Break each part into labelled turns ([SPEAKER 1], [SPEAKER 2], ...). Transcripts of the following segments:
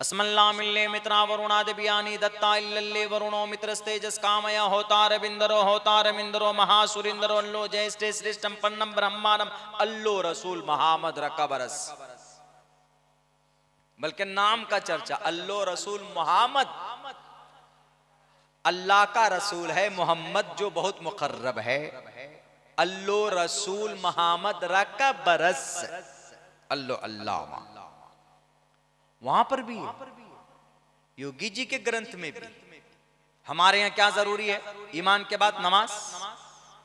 [SPEAKER 1] अस्मल्ला मिल्ले मित्रा वरुणादिव्यानि दत्ता इल्लल्ले वरुणो मित्रस्तेजस कामय होतार मिंदरो महासुरिंदरो अल्लो जयस्ते श्रेष्ठम पन्नम ब्रह्मांडम अल्लो रसूल मोहम्मद रकबरस। बल्कि नाम का चर्चा अल्लो रसूल मोहम्मद, अल्लाह का रसूल है मोहम्मद जो बहुत मुकर्रब है। अल्लो रसूल मोहम्मद रकबरस, अल्लो अल्लाह वहां पर भी है, योगी जी के ग्रंथ में भी। हमारे यहाँ क्या जरूरी है? ईमान के बाद नमाज,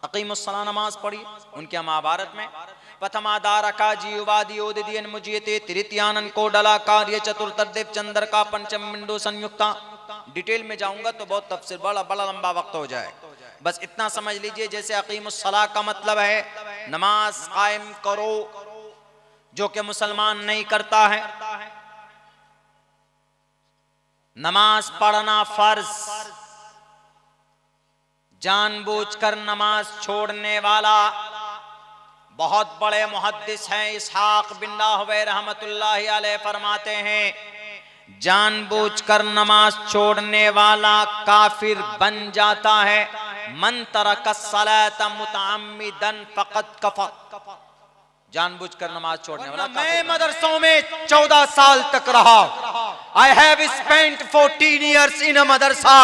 [SPEAKER 1] अकीमुस्सलाह नमाज पढ़िए। उनके महाभारत में प्रथमादार का जीवादि ओदियन मुजियते तृतीयानन को डला कार्य चतुर्थदेव चंद्र का पंचम मिंडो संयुक्ता। डिटेल में जाऊंगा तो बहुत तफसीर, बड़ा बड़ा लंबा वक्त हो जाए। बस इतना समझ लीजिए, जैसे अकीमुस्सलाह का मतलब है नमाज कायम करो, जो कि मुसलमान नहीं करता है। नमाज पढ़ना फर्ज, जानबूझकर नमाज छोड़ने वाला बहुत बड़े मुहद्दिस हैं इसहाक बिन राहवे रहमतुल्लाहि अलैह फरमाते हैं, जानबूझकर नमाज छोड़ने वाला काफिर बन जाता है। मन तरक सलात मुतअम्मिदन फक़द कफ़र। जानबूझकर नमाज छोड़ने वाला। मैं मदरसों में 14 साल तक रहा। I have spent 14 years in a मदरसा।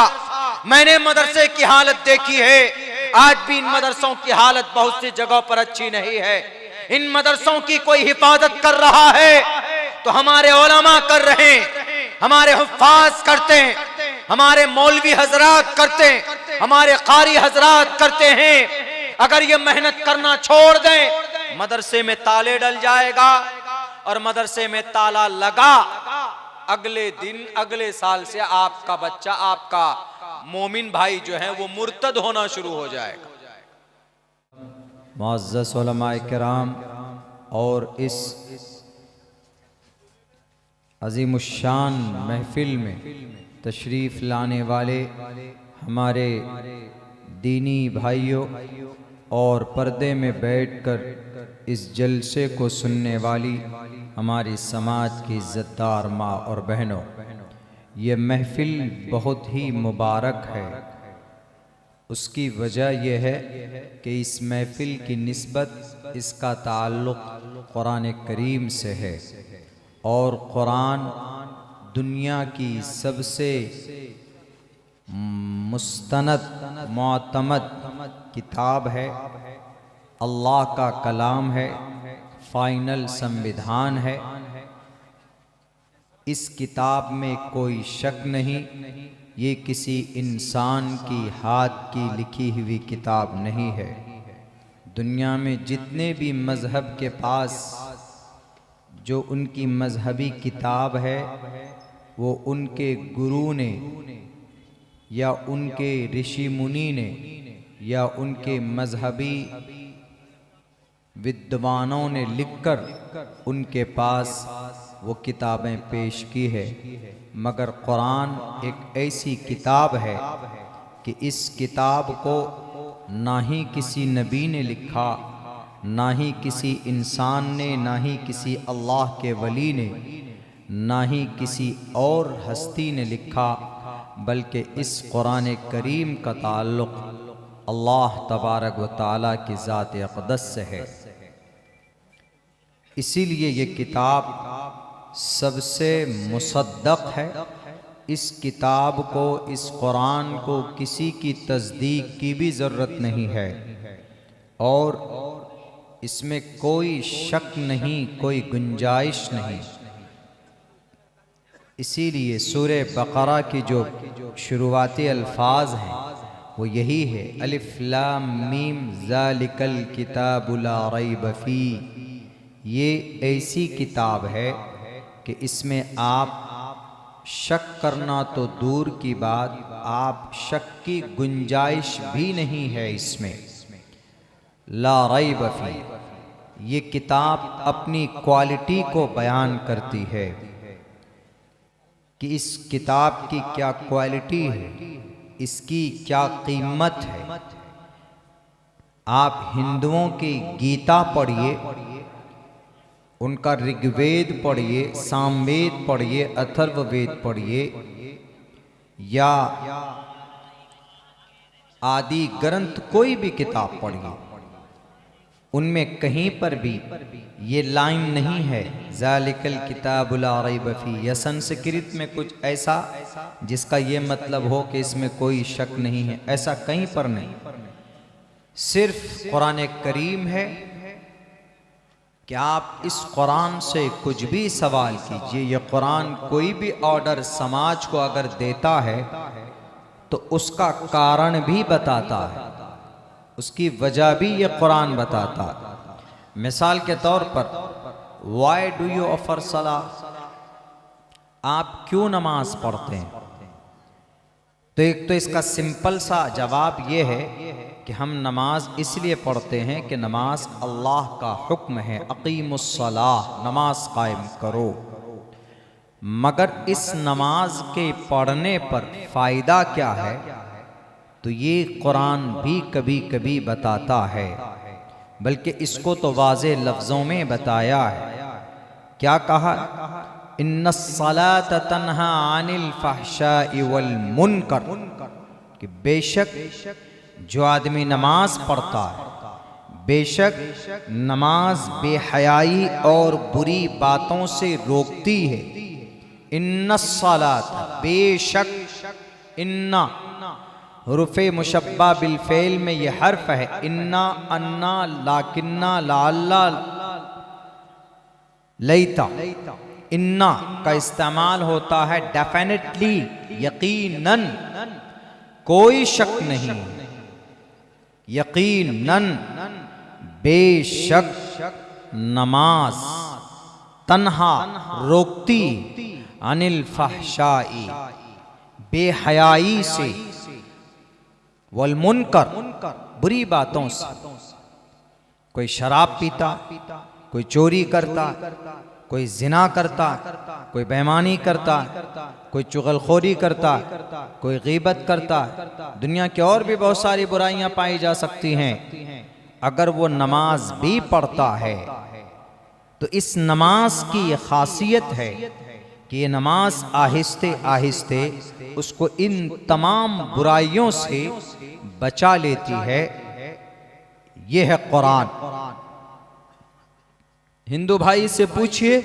[SPEAKER 1] मैंने मदरसे की हालत देखी है। आज भी इन मदरसों की हालत बहुत सी जगहों पर अच्छी नहीं है। इन मदरसों की कोई हिफाजत कर रहा है तो हमारे उलमा कर रहे हैं, हमारे हुफ्फाज करते हैं, हमारे मौलवी हजरात करते हैं, हमारे कारी हजरात करते हैं। अगर ये मेहनत करना छोड़ दें, मदरसे में ताले डल जाएगा, और मदरसे में ताला लगा, अगले दिन अगले साल से आपका बच्चा, आपका मोमिन भाई जो है वो मुर्तद होना शुरू हो जाएगा।
[SPEAKER 2] मुअज़्ज़ज़ उलमाए किराम और इस अज़ीमुश्शान महफिल में तशरीफ़ लाने वाले हमारे दीनी भाइयों और पर्दे में बैठकर इस जलसे को सुनने वाली हमारी समाज की इज़्ज़तदार माँ और बहनों, ये महफिल बहुत ही मुबारक है। उसकी वजह यह है कि इस महफिल की निस्बत, इसका ताल्लुक़ कुरान करीम से है, और कुरान दुनिया की सबसे मुस्तनद मुअतमद किताब है, अल्लाह का कलाम है, फाइनल संविधान है। इस किताब में कोई शक नहीं, ये किसी इंसान की हाथ की लिखी हुई किताब नहीं है। दुनिया में जितने भी मज़हब के पास जो उनकी मज़हबी किताब है, वो उनके गुरु ने या उनके ऋषि मुनि ने या उनके मज़हबी विद्वानों ने लिखकर उनके पास वो किताबें पेश की है। मगर कुरान एक ऐसी किताब है कि इस किताब को ना ही किसी नबी ने लिखा, ना ही किसी इंसान ने, ना ही किसी अल्लाह के वली ने, ना ही किसी और हस्ती ने लिखा, बल्कि इस कुरान करीम का ताल्लुक़ अल्लाह तबारक व तआला की ज़ात अक़दस से है। इसीलिए ये किताब सबसे मुसद्दक़ है। इस किताब को, इस कुरान को किसी की तस्दीक की भी ज़रूरत नहीं है, और इसमें कोई शक नहीं, कोई गुंजाइश नहीं। इसीलिए सूरे बकरा की जो शुरुआती अल्फाज हैं वो यही है, अलिफ लाम मीम ज़ालिकल किताबु ला रैब फी। ये ऐसी किताब है कि इसमें आप शक करना तो दूर की बात, आप शक की गुंजाइश भी नहीं है इसमें। ला रैब फी, ये किताब अपनी क्वालिटी को बयान करती है कि इस किताब की क्या क्वालिटी है, इसकी क्या कीमत है। आप हिंदुओं की गीता पढ़िए, उनका ऋग्वेद पढ़िए, सामवेद पढ़िए, अथर्ववेद पढ़िए या आदि ग्रंथ कोई भी किताब पढ़िए, उनमें कहीं पर भी ये लाइन नहीं है ज़ालिकल किताबु ला रैब फीह, या संस्कृत में कुछ ऐसा जिसका ये मतलब हो कि इसमें कोई शक नहीं है, ऐसा कहीं पर नहीं। सिर्फ कुरान करीम है कि आप इस कुरान से कुछ भी सवाल कीजिए। ये कुरान कोई भी ऑर्डर समाज को अगर देता है तो उसका कारण भी बताता है, उसकी वजह भी ये कुरान बताता है। मिसाल के तौर पर वाई डू यू ऑफर सला, आप क्यों नमाज पढ़ते हैं? तो एक तो इसका सिंपल सा जवाब ये है कि हम नमाज इसलिए पढ़ते हैं कि नमाज अल्लाह का हुक्म है, अकीमुस्सलाह, नमाज कायम करो। मगर इस नमाज के पढ़ने पर फ़ायदा क्या है तो ये कुरान भी कभी कभी बताता है, बल्कि इसको तो वाज़े लफ्ज़ों में बताया है। क्या कहा? इन्नस्सलात तन्हा अनिल फहशाइ वल मुनकर, कि बेशक जो आदमी नमाज पढ़ता है, बेशक नमाज बेहयाई और बुरी बातों से रोकती है। इन्नस्सलात, बेशक, इन्ना हुरूफ़े मुशब्बा बिल फ़ेल में ये हर्फ है, इन्ना, अन्ना, लाकिन्ना, लाल्ला, लैता। इन्ना का इस्तेमाल होता है डेफिनेटली, यकीनन, कोई शक नहीं, यकीनन, बेशक नमाज तन्हा रोकती, अनिल फहशाई, बेहयाई से, वल मुनकर, बुरी बातों से। कोई शराब पीता, कोई चोरी करता, कोई जिना करता, कोई बेईमानी करता, कोई चुगलखोरी करता, कोई गीबत करता, दुनिया की और भी बहुत सारी बुराइयां पाई जा सकती हैं। अगर वो नमाज भी पढ़ता है तो इस नमाज की ये खासियत है कि ये नमाज आहिस्ते आहिस्ते उसको इन तमाम बुराइयों से बचा लेती है। ये है कुरान। हिंदू भाई से पूछिए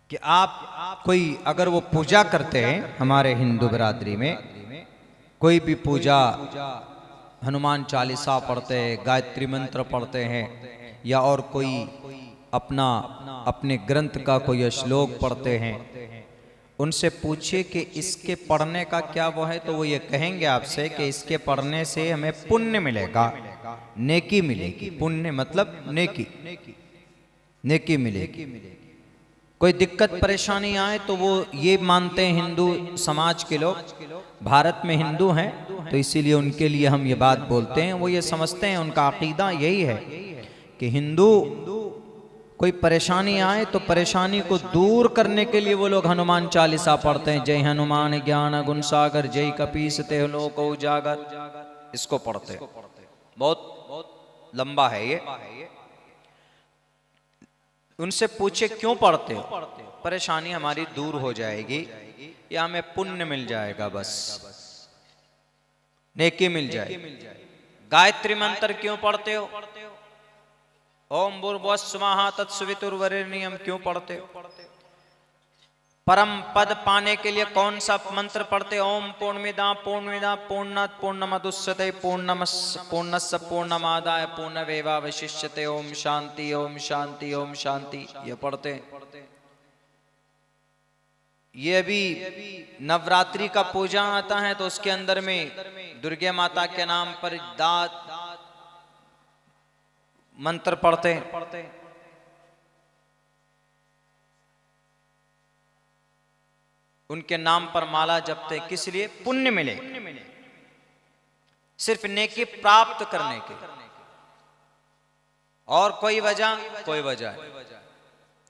[SPEAKER 2] कि आप कोई अगर वो पूजा करते हैं, हमारे हिंदू बिरादरी में कोई भी पूजा, हनुमान चालीसा पढ़ते हैं, गायत्री मंत्र पढ़ते हैं, या और कोई अपने ग्रंथ का कोई श्लोक पढ़ते हैं, उनसे पूछिए कि इसके पढ़ने का क्या वो है, तो वो ये कहेंगे आपसे कि इसके पढ़ने से हमें पुण्य मिलेगा, नेकी मिलेगी। पुण्य मतलब नेकी, नेकी मिलेगी। कोई दिक्कत परेशानी आए तो वो ये मानते हैं, हिंदू समाज के लोग, भारत में हिंदू हैं तो इसीलिए उनके लिए हम ये बात बोलते हैं, वो ये समझते हैं, उनका अकीदा यही है कि हिंदू कोई परेशानी आए तो परेशानी को दूर करने के लिए वो लोग हनुमान चालीसा पढ़ते हैं। जय हनुमान ज्ञान गुण सागर, जय कपीस ते लोक उजागर, इसको पढ़ते हैं। बहुत लंबा है ये। उनसे पूछे क्यों पढ़ते हो? परेशानी हमारी दूर हो जाएगी या हमें पुण्य मिल जाएगा, बस नेकी मिल जाएगी। गायत्री मंत्र क्यों पढ़ते हो? ओम भूर्भुवस्सुवः तत्सवितुर्वरेण्यं क्यों पढ़ते हो? परम पद पाने के लिए कौन सा मंत्र पढ़ते? ओम पूर्णमिदं पूर्णात् पूर्णमुदच्यते पूर्णस्य पूर्णमादाय पूर्णमेवावशिष्यते ओम शांति ओम शांति ओम शांति, ये पढ़ते हैं। ये भी नवरात्रि का पूजा आता है तो उसके अंदर में दुर्गा माता के नाम पर दात मंत्र पढ़ते हैं। उनके नाम पर माला जपते, किस लिए? पुण्य मिले, सिर्फ नेकी प्राप्त करने के, और कोई वजह? कोई वजह,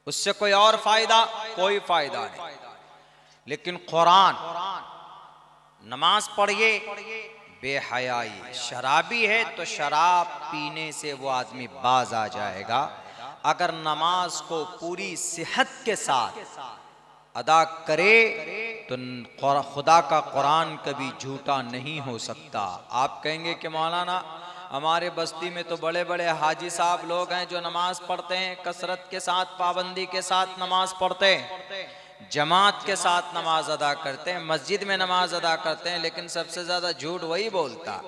[SPEAKER 2] उससे कोई और फायदा? कोई फायदा नहीं। लेकिन कुरान, नमाज पढ़िए,
[SPEAKER 1] बेहयाई, शराबी है तो शराब पीने से वो आदमी बाज आ जाएगा। अगर नमाज को पूरी सेहत के साथ अदा करे तो खुदा का कुरान कभी झूठा नहीं हो सकता। आप कहेंगे कि मौलाना हमारे बस्ती में तो बड़े बड़े हाजी साहब लोग हैं जो नमाज पढ़ते हैं, कसरत के साथ, पाबंदी के साथ नमाज पढ़ते हैं, जमात के साथ नमाज अदा करते हैं, मस्जिद में नमाज अदा करते हैं, लेकिन सबसे ज्यादा झूठ वही बोलता।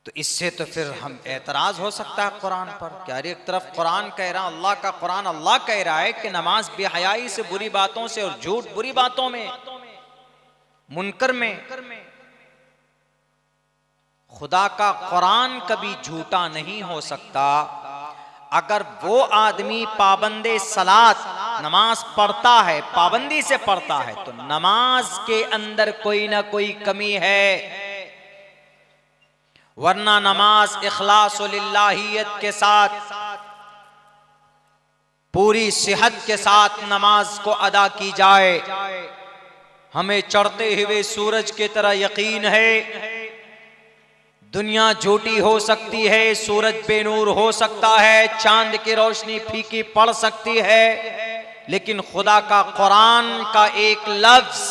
[SPEAKER 1] तो इससे तो फिर हम एतराज हो सकता है कुरान पर कि अरे एक तरफ कुरान कह रहा, अल्लाह का कुरान अल्लाह कह रहा है कि नमाज बेहयाई से, बुरी बातों से और झूठ बुरी बातों में, मुनकर में, खुदा का कुरान कभी झूठा नहीं हो सकता। अगर वो आदमी पाबंदे सलात नमाज पढ़ता है, पाबंदी से पढ़ता है, तो नमाज के अंदर कोई ना कोई कमी है, वरना नमाज इखलास व लिल्लाहियत के साथ, पूरी सेहत के साथ नमाज को अदा की जाए। हमें चढ़ते हुए सूरज की तरह यकीन है, दुनिया झूठी हो सकती है, सूरज बेनूर हो सकता है, चांद की रोशनी फीकी पड़ सकती है, लेकिन खुदा का कुरान का एक लफ्ज,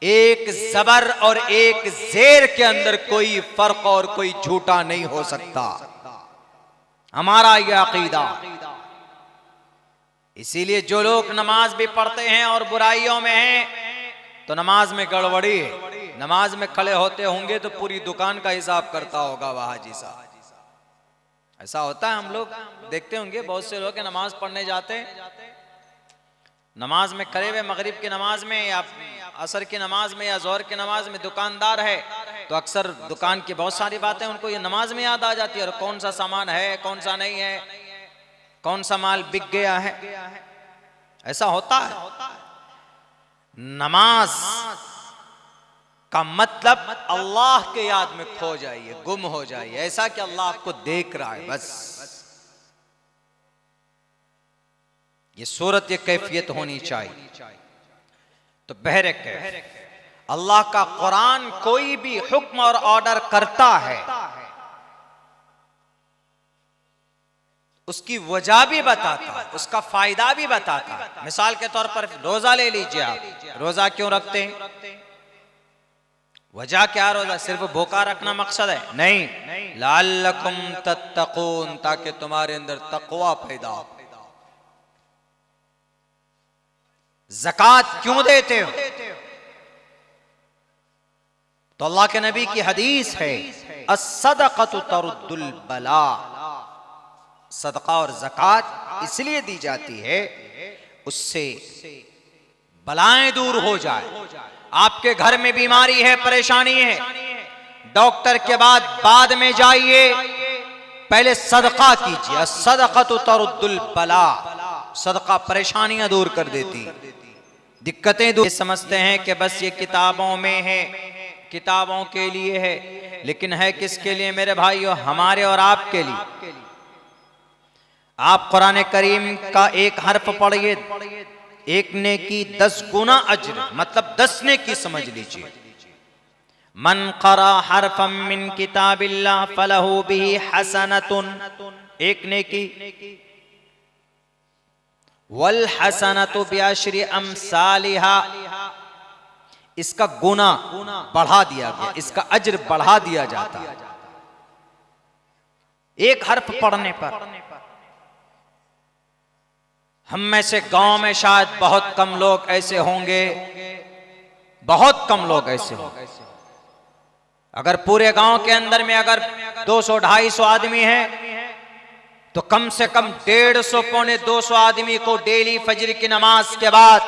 [SPEAKER 1] एक जबर और एक जेर के अंदर कोई फर्क और कोई झूठा नहीं हो सकता। हमारा यह अकीदा। इसीलिए जो लोग नमाज भी पढ़ते हैं और बुराइयों में हैं, तो नमाज में गड़बड़ी है। नमाज में खड़े होते होंगे तो पूरी दुकान का हिसाब करता होगा वह हाजी साहब। ऐसा होता है, हम लोग देखते होंगे बहुत से लोग नमाज पढ़ने जाते हैं, नमाज में खड़े हुए, मगरिब की नमाज में या असर की नमाज में या जोहर की नमाज में दुकानदार है, तो अक्सर दुकान की बहुत सारी बातें उनको ये नमाज में याद आ जाती है, और कौन सा सामान है, कौन सा नहीं है, कौन सा माल बिक गया है। ऐसा होता है। नमाज का मतलब अल्लाह के याद में खो जाइए, गुम हो जाइए, ऐसा कि अल्लाह आपको देख रहा है, बस ये सूरत, ये कैफियत होनी चाहिए। तो बहरकैफ अल्लाह का कुरान कोई भी हुक्म और ऑर्डर करता है, उसकी वजह भी बताता है, उसका फायदा भी बताता है। मिसाल के तौर पर रोजा ले लीजिए आप, रोजा क्यों रखते हैं? वजह क्या? रोजा सिर्फ भूखा रखना मकसद है? नहीं, लअल्लकुम तत्तकून, ताकि तुम्हारे अंदर तकवा पैदा हो। ज़कात क्यों देते हो? तो अल्लाह के नबी की हदीस है, अस्सदक़तु तरुद्दुल बला, सदका और ज़कात इसलिए दी जाती है उससे बलाएं दूर हो जाए। आपके घर में बीमारी है, परेशानी है, डॉक्टर के बाद में जाइए, पहले सदका कीजिए। सदक़तु तरुद्दुल बला, सदका परेशानियां दूर कर देती, दिक्कतें दूर। समझते हैं कि बस ये किताबों में है, किताबों के लिए है, लेकिन है किसके लिए मेरे भाइयों? हमारे और आपके लिए। आप कुरान करीम का एक हर्फ पढ़िए, एक नेकी 10 गुना अज्र, मतलब 10 नेकी समझ लीजिए। मन क़रा हरफम मिन किताबिल्लाह फलहु बिही हसनतुन, एक नेकी, वल हसनतु बिअश्रि अमसालिहा, इसका गुना बढ़ा दिया गया, इसका अज्र बढ़ा दिया जाता है एक हर्फ पढ़ने पर। हम में से गांव में शायद बहुत कम लोग ऐसे होंगे, बहुत कम लोग ऐसे होंगे। अगर पूरे गांव के अंदर में अगर 200-250 आदमी हैं, तो कम से कम 150 पौने 200 आदमी को डेली फजर की नमाज के बाद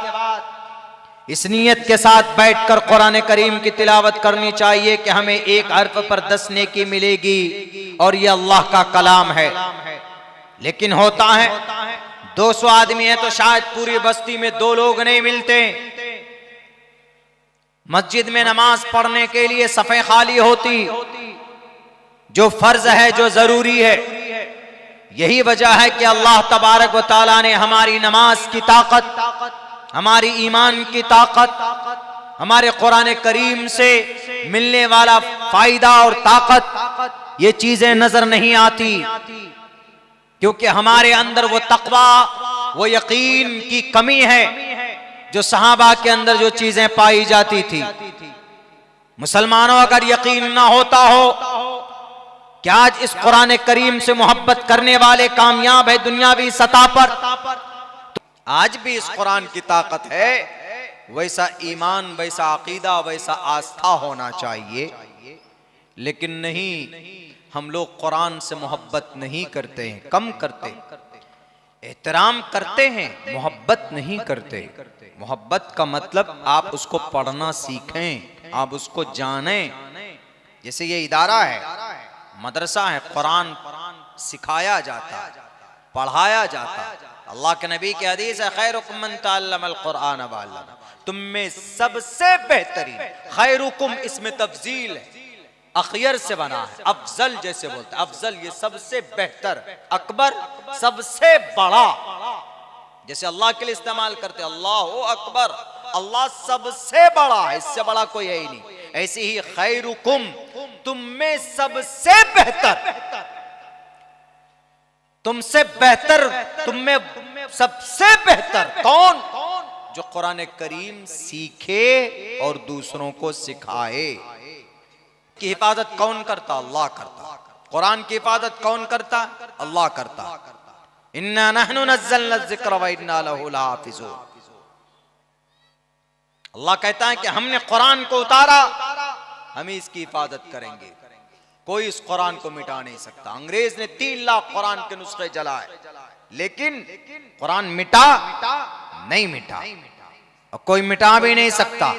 [SPEAKER 1] इस नियत के साथ बैठकर कुरान करीम की तिलावत करनी चाहिए कि हमें एक हर्फ पर 10 नेकी मिलेगी, और ये अल्लाह का कलाम है। लेकिन होता है 200 आदमी है तो शायद पूरी बस्ती में 2 लोग नहीं मिलते, मस्जिद में नमाज पढ़ने के लिए सफ़े खाली होती, जो फर्ज है, जो जरूरी है। यही वजह है कि अल्लाह तबारक व तआला ने हमारी नमाज की ताकत, हमारी ईमान की ताकत, हमारे कुरान करीम से मिलने वाला फायदा और ताकत, ये चीजें नजर नहीं आती, क्योंकि हमारे अंदर वो तकवा, वो यकीन की कमी है जो सहाबा के अंदर जो चीजें पाई जाती थी। मुसलमानों, अगर यकीन ना होता हो कि आज इस कुरान करीम से मोहब्बत करने वाले कामयाब है दुनियावी सतह पर, तो आज भी इस कुरान की ताकत है, वैसा ईमान, वैसा अकीदा, वैसा आस्था होना चाहिए। लेकिन नहीं, हम लोग कुरान से मोहब्बत नहीं करते हैं, कम करते, एहतराम करते हैं, मोहब्बत नहीं करते। मोहब्बत का मतलब आप उसको पढ़ना सीखें, आप उसको जानें। जैसे ये इदारा है, मदरसा है, कुरान सिखाया जाता है, पढ़ाया जाता है। अल्लाह के नबी की हदीस है, खैरुकुम मन तअल्लमल कुरान व अल्लमा, तुम में सबसे बेहतरीन, खैरुकुम इसमें तफजील है, अखयर से बना है, अफजल जैसे बोलते, अफजल ये सबसे बेहतर, अकबर सबसे बड़ा, जैसे अल्लाह के लिए इस्तेमाल करते, अल्लाह अकबर, अल्लाह सबसे बड़ा है, इससे बड़ा कोई है ही नहीं। ऐसे ही खैरुकुम, तुम में सबसे बेहतर, तुमसे बेहतर, तुम में सबसे बेहतर कौन? जो कुरान करीम सीखे और दूसरों को सिखाए। की हिफाजत कौन करता? अल्लाह करता। कुरान की हिफाजत कौन करता? अल्लाह करता। इन्ना नहनु नज़्ज़लना ज़िक्र व इन्ना लहु लहाफ़िज़ून। अल्लाह कहता है कि हमने कुरान को उतारा, हम ही इसकी हिफाजत करेंगे, कोई इस कुरान को मिटा नहीं सकता। अंग्रेज ने 3 लाख कुरान के नुस्खे जलाए, लेकिन कुरान मिटा नहीं, मिटा, और कोई मिटा भी नहीं सकता।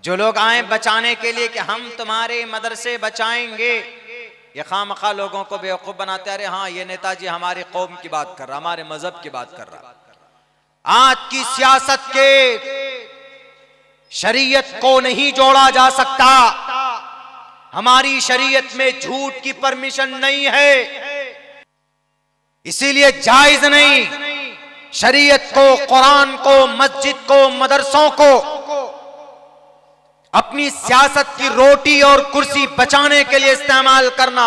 [SPEAKER 1] जो लोग आए बचाने के लिए कि हम तुम्हारे मदरसे बचाएंगे, ये खामखा लोगों को बेवकूफ बनाते। अरे हाँ, ये नेताजी हमारी कौम की बात कर रहा, हमारे मजहब की बात कर रहा। आज की सियासत के शरीयत को नहीं जोड़ा जा सकता। हमारी शरीयत में झूठ की परमिशन नहीं है, इसीलिए जायज नहीं। शरीयत को, कुरान को, मस्जिद को, मदरसों को अपनी सियासत की रोटी और कुर्सी बचाने के लिए इस्तेमाल करना।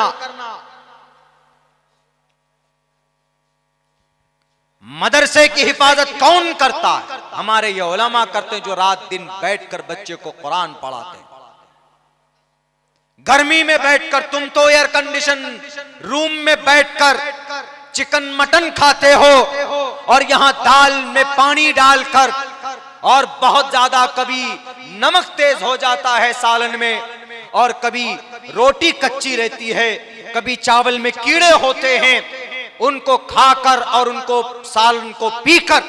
[SPEAKER 1] मदरसे की हिफाजत कौन करता है? हमारे ये उलमा करते हैं, जो रात दिन बैठकर बच्चे को कुरान पढ़ाते हैं। गर्मी में बैठकर, तुम तो एयर कंडीशन रूम में बैठकर चिकन मटन खाते हो, और यहां दाल में पानी डालकर, और बहुत ज्यादा कभी नमक तेज हो जाता है सालन में, और कभी रोटी कच्ची रहती है, कभी चावल में कीड़े होते हैं, उनको खाकर और उनको सालन को पीकर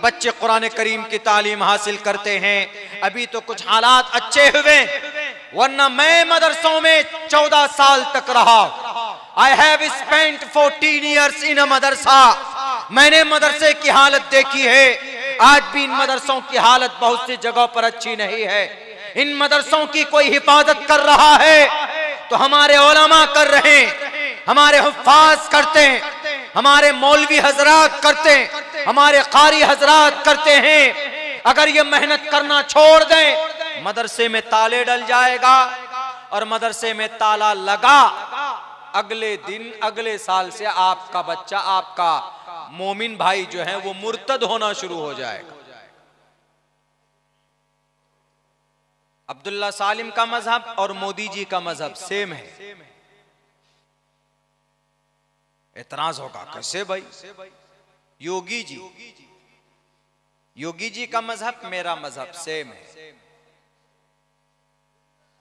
[SPEAKER 1] बच्चे कुरान करीम की तालीम हासिल करते हैं। अभी तो कुछ हालात अच्छे हुए, वरना मैं मदरसों में 14 साल तक रहा। आई हैव स्पेंट 14 years इन अ मदरसा। मैंने मदरसे की हालत देखी है। आज भी इन मदरसों की हालत बहुत सी जगहों पर अच्छी नहीं है। इन मदरसों की कोई हिफाजत कर रहा है तो हमारे उलमा कर रहे हैं, हमारे हुफ्फाज करते हैं, हमारे मौलवी हजरात करते हैं, हमारे कारी हजरात करते हैं। अगर ये मेहनत करना छोड़ दें, मदरसे में ताले डल जाएगा, और मदरसे में ताला लगा, अगले दिन, अगले साल से आपका बच्चा, आपका मोमिन भाई जो है वो मुर्तद होना शुरू हो जाएगा। अब्दुल्ला सालिम का मजहब और मोदी जी का मजहब सेम है। एतराज होगा, कैसे भाई? योगी जी का मजहब, मेरा मजहब सेम है।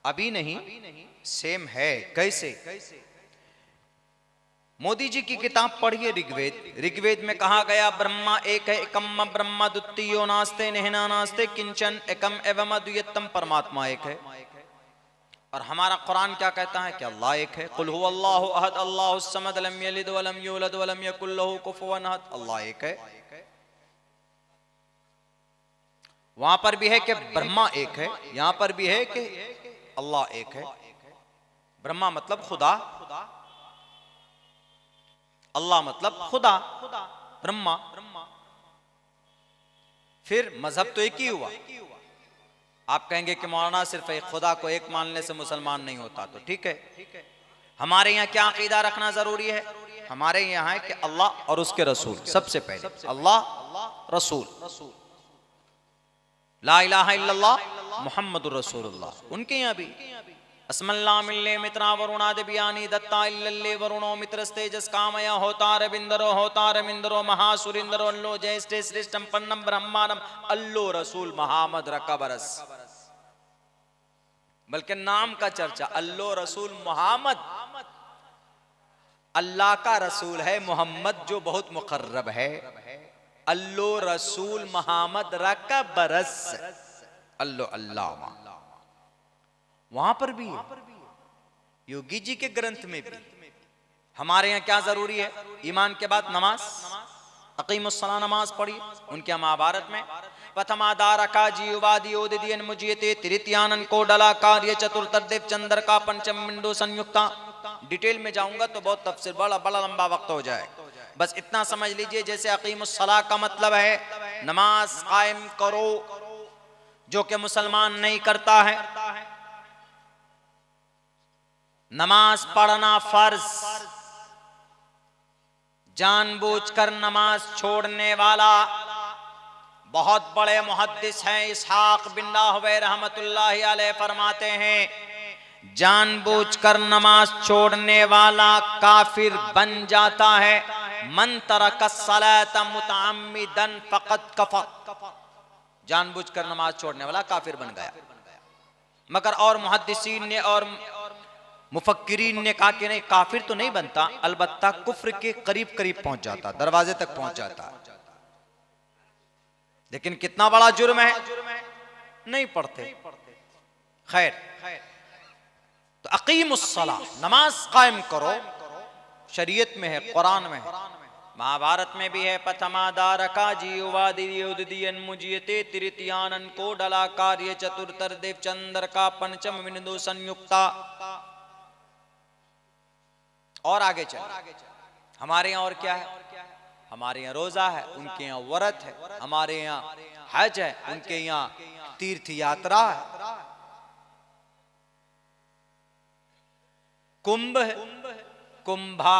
[SPEAKER 1] अभी नहीं, सेम है। कैसे? मोदी जी की किताब पढ़िए, ऋग्वेद। ऋग्वेद में कहा गया, ब्रह्मा एक है, एकम ब्रह्मा द्वितीयो नास्ते नेहना नास्ते किंचन एकम एवं अद्वितीयम, परमात्मा एक है। और हमारा कुरान क्या कहता है कि अल्लाह एक है। कुल हु अल्लाहु अहद अल्लाहुस समद लम यलिद वलम यूलद वलम यकुल लहू कुफुवन अहद, अल्लाह एक है। वहां पर भी है कि ब्रह्मा एक है, यहां पर भी है कि अल्लाह एक है। ब्रह्मा मतलब खुदा, अल्लाह मतलब खुदा, ब्रह्मा। फिर मजहब तो एक ही हुआ। आप कहेंगे कि मौलाना सिर्फ एक खुदा को एक मानने से मुसलमान नहीं होता, तो ठीक है। हमारे यहाँ क्या अकीदा रखना जरूरी है? हमारे यहाँ है कि अल्लाह और उसके रसूल, सबसे पहले अल्लाह रसूल, ला इलाहा इल्लल्लाह मुहम्मदुर रसूलुल्लाह। उनके यहाँ भी अस्मल्ला मिल्ले मित्रा वरुणादिव्यानि दत्ता इल्लल्ले वरुणो मित्रस्तेजस कामया होता रविंदरो महासुरिंदरो अल्लो जयस्ते श्रेष्ठम पन्नम ब्रह्मांडम अल्लो रसूल मोहम्मद रकबरस। बल्कि नाम का चर्चा, अल्लो रसूल मोहम्मद, अल्लाह का रसूल है मोहम्मद जो बहुत मुकर्रब है। अल्लो रसूल मोहम्मद रकबरस, अल्लो अल्लाह। वहां पर भी है, योगी जी के ग्रंथ में भी। हमारे यहाँ क्या जरूरी है? ईमान के बाद नमाज, अकीमुस्सलाह, नमाज पढ़िए। उनके महाभारत में प्रथमादार का जीवादि ओदियन मुजियते तृतीयानन को डला कार्य चतुर्थदेव चंद्र का पंचम मिंडो संयुक्ता। डिटेल में जाऊंगा तो बहुत तफसीर, बड़ा लंबा वक्त हो जाए। बस इतना समझ लीजिए, जैसे अकीमुस्सलाह का मतलब है नमाज कायम करो, जो कि मुसलमान नहीं करता है। नमाज पढ़ना फर्ज, जानबूझकर नमाज छोड़ने वाला बहुत बड़े मुहद्दिस हैं इसहाक बिन राहवे रहमतुल्लाहि अलैह फरमाते हैं, जानबूझकर नमाज छोड़ने वाला काफिर बन जाता है। मन तरक सलात मुतअम्मिदन फक़द कफ़र, जानबूझकर नमाज छोड़ने वाला काफिर बन गया। मगर और मुहद्दिसीन ने और मुफक्किरीन ने कहा कि नहीं, काफिर तो नहीं बनता, अलबत्ता कुफ्र के करीब पहुंच जाता, दरवाजे तक पहुंच जाता। लेकिन कितना बड़ा जुर्म है, नहीं पढ़ते। खैर, तो अकीमुस्सलाह, नमाज कायम करो, शरीयत में है, कुरान में है, महाभारत में भी है। पथमादार का जीवादियन मुजियते तृतीयानन को डला कार्य चतुर्थदेव चंद्र का पंचम बिंदु संयुक्ता। और आगे चल, हमारे यहाँ और क्या है? हमारे यहाँ रोजा है, उनके यहाँ व्रत है। हमारे यहाँ हज है, उनके यहाँ तीर्थ यात्रा है। कुंभ है, कुंभा,